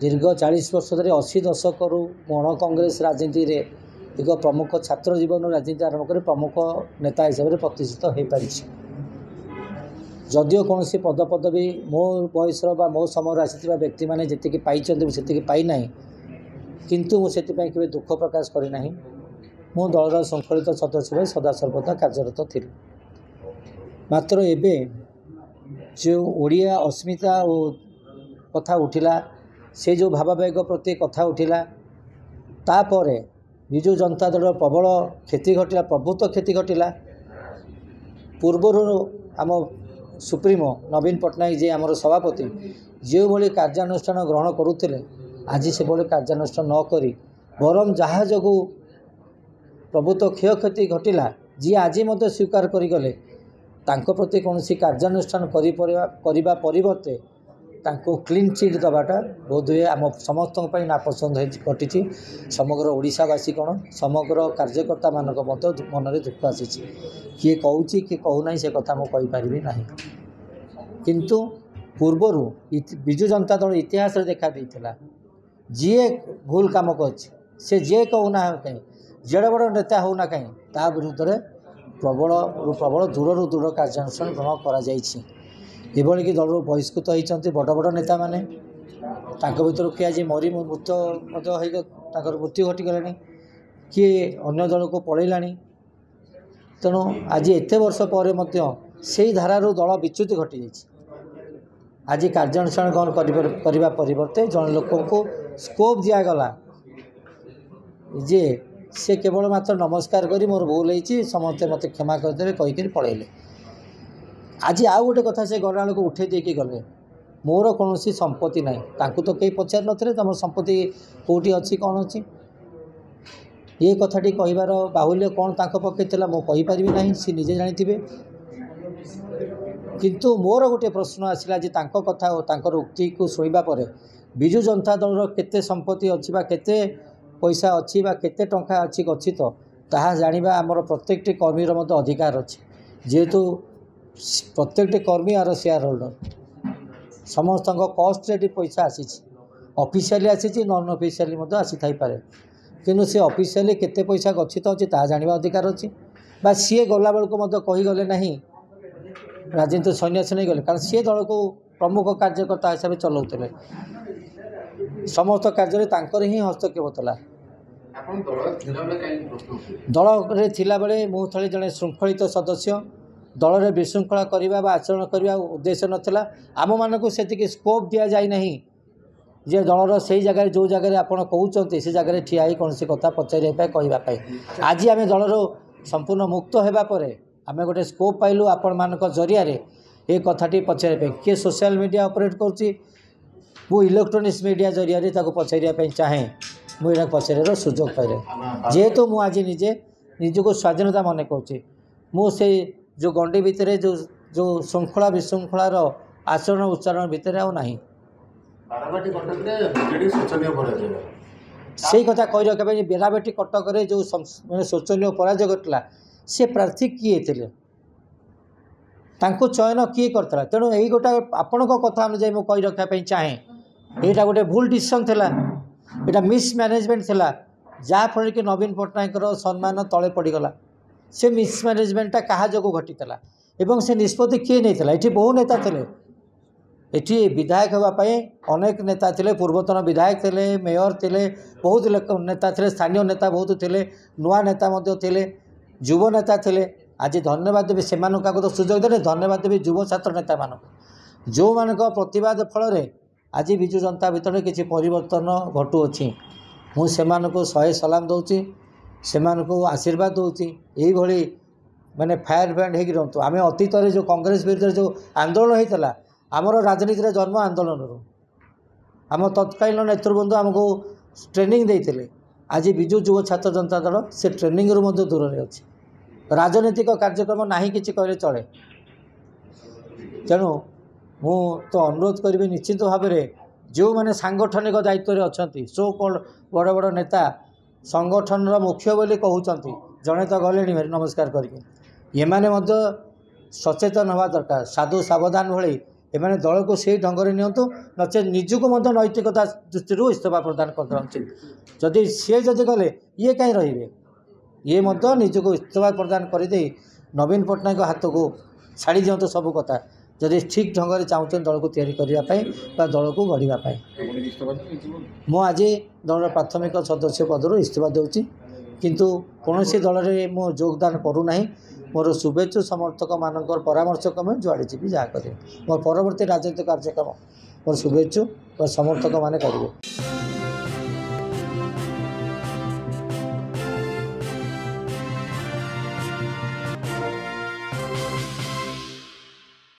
दीर्घ 40 वर्ष धरी 80 दशक गण कांग्रेस राजनीति रे एक प्रमुख छात्र जीवन राजनीति आरंभ कर प्रमुख नेता हिसाब से प्रतिष्ठित हो पारी। जदिओ कौन पदपदवी मो बयस मो समय आसी व्यक्ति मैंने जी पाई से पाईना किंतु मुझे केवे दुख प्रकाश करना मो दलर श्रृंखलित सदस्य भाई सदा सर्वदा कार्यरत थी। मात्र एबे जो ओडिया अस्मिता कथा उठिला से जो भावावेग प्रति कथा उठिला तापर विजु जनता दल प्रबल क्षति घटिला प्रभुत्व क्षति घटिला। पूर्वर आम सुप्रीमो नवीन पट्टनायक जी आमर सभापति जो भली कार्यानुष्ठान ग्रहण करुले आज से भली कार्यानुष्ठान न करी बरम जहाँ जो प्रभुत्व क्षयक्षति घटिला जी आज मत स्वीकार करगले तांको प्रति कौन कार्यानुष्ठान करने परिवर्ते तांको क्लीन चिट दबाटा बोध हुए आम समस्त नापसंद घटी। समग्र ओडिशावासी कौन समग्र कार्यकर्ता मानक मन में दुख आसी किए कहूँ किए कहूना से कथा मुझे पारि ना किंतु पूर्वर विजु जनता दल इतिहास देखा देता जी भूल कम कर जे कहूना कहीं जेड़े बड़ नेता होना कहीं ता विरुद्ध में प्रबल प्रबल दूर दूर कार्यानुष्ठान ग्रहण कर एभली कि दल बहिष्कृत होती बड़ बड़ नेता मैंने भर किए आज मरी मृत्यु मृत्यु घटीगला किए अन्य दल को पलैला तेणु आज एत वर्ष पर से धारार दल विच्युति घटी जाए। आज कार्यानुष्ठान ग्रहण करने परिवर्ते जन लोक को स्कोप दिगला जे से केवल मात्र नमस्कार करी मोर भूल होती समस्ते मत क्षमा करदे कहीकि पलैले। आज आउ गोटे कथा से गला को उठे देकी गले मोर कौन संपत्ति ना तो कई पचार नी तुम संपत्ति कौटी अच्छी कौन अच्छी ये कथाटी कहबार बाहुल्य कौन पक्षे मुझे ना सी निजे जानी किंतु मोर गोटे प्रश्न आसला आज कथा और उक्ति को शुणा पर विजु जनता दल केते संपत्ति अच्छी केते पैसा अच्छी केते टंका अच्छी गच्छित ताहा जानिबा आमर प्रत्येकटी कर्मीर मध्य अधिकार अच्छी जेहेतु प्रत्येकटी कर्मी आर शेयर होल्डर समस्त कस्ट पैसा आसी ऑफिशियली आसी नॉन ऑफिशियली आसी थाई पारे किंतु से ऑफिशियली केते पैसा गच्छित अच्छी ता जानिबा अधिकार अच्छी बा सी गला बेल को कहीगले ना राजनीति सन्यास नहीं गले कारण सी दल को प्रमुख कार्यकर्ता हिसाब से चलाऊले समस्त कार्य ही हस्तक्षेप होता दल थिला बेले मुझे जड़े श्रृंखलित सदस्य दल में विशृंखला करने आचरण करने उद्देश्य नाला आम मानक से स्कोप दि जाए ना जे दलर से जगह जो जगह आप कहते से जगह ठिया कौन सी कथा पचारे कहवाई आज आम दलर संपूर्ण मुक्त होगापर आम गोटे स्कोप पाइलु आपण मान जरिया ये कथाटी पचारे किए सोशल मीडिया ऑपरेट करुँची मु इलेक्ट्रोनिक्स मीडिया जरिया पचारे चाहे मुझे पचार सुजोग पाइले जेहेतु मु आज निजे निजक स्वाधीनता मन करुँची मुझे जो गंडी भितर जो जो श्रृंखला विशृंखलार आचरण उच्चारण भितर आना से कथा कही रखा बेराबेटी कटक जो शोचनीय पराजय घटला से प्रार्थी किए थे चयन किए करता तेणु यही गोटा आपण कथा अनुजाई मुझे कही रखापी चाहे यहाँ गोटे भूल डिसीजन थी यहाँ मिसम्यानेजमेंट थी जहाँफल कि नवीन पट्टनायक सम्मान तले पड़गला से मिसम्यानेजमेंटा क्या जो घटी एवं से निष्पत्ति किए नहीं ये बहु नेता थे ये विधायक होगापी अनेक नेता थे पूर्वतन विधायक थे मेयर थे बहुत नेता थे स्थानीय नेता बहुत थे नुआ नेता थे युव नेता थे आज धन्यवाद देवी से तो सुजोग देने धन्यवाद देवी युव छात्र नेता मान जो मान प्रतिवाद फल आज विजु जनता भितर किसी परिवर्तन घटुअछि मुझे शहे सलाम दूसरी से आशीर्वाद दूसरी यही माने फायर ब्रांड हो आम अतीत जो कांग्रेस विरुद्ध जो आंदोलन होता आमर राजनीति जन्म आंदोलन आम तत्कालीन नेतृवृंद आमको ट्रेनिंग देते आज विजु युव छात्र जनता दल से ट्रेनिंग रु दूर में अच्छी राजनीतिक कार्यक्रम ना कि कहले चले तेणु मु तो अनुरोध करी निश्चित भाव में जो मैंने सांगठनिक दायित्व अच्छा सो कॉल्ड बड़ बड़ नेता संगठन मुख्य बोली कहते जड़े तो गले नमस्कार करके ये सचेतन हवा दरकार साधु सावधान भली एमाने दल को से ढंग से नियंतु नचे निजुक नैतिकता दृष्टि इस्तीफा प्रदान करना उचित जदि सी जदि गले ये कहीं रे ये निजुक इस्तीफा प्रदान करदे नवीन पट्टनायक हाथ को छाड़ी दिंतु सब कथा जदि ठीक ढंग से चाहते दल को तैयारी दल को गढ़ापी मु आज दल प्राथमिक सदस्य पदर इस्तीफा दूसरी किंतु कौन दल में मु योगदान करूना मोर शुभेच्छु समर्थक मान परामर्श क्रमे जुआड़े जी जहाँ करें मोर परवर्ती राजनीतिक कार्यक्रम मोर शुभेच्छु समर्थक मान करेंगे।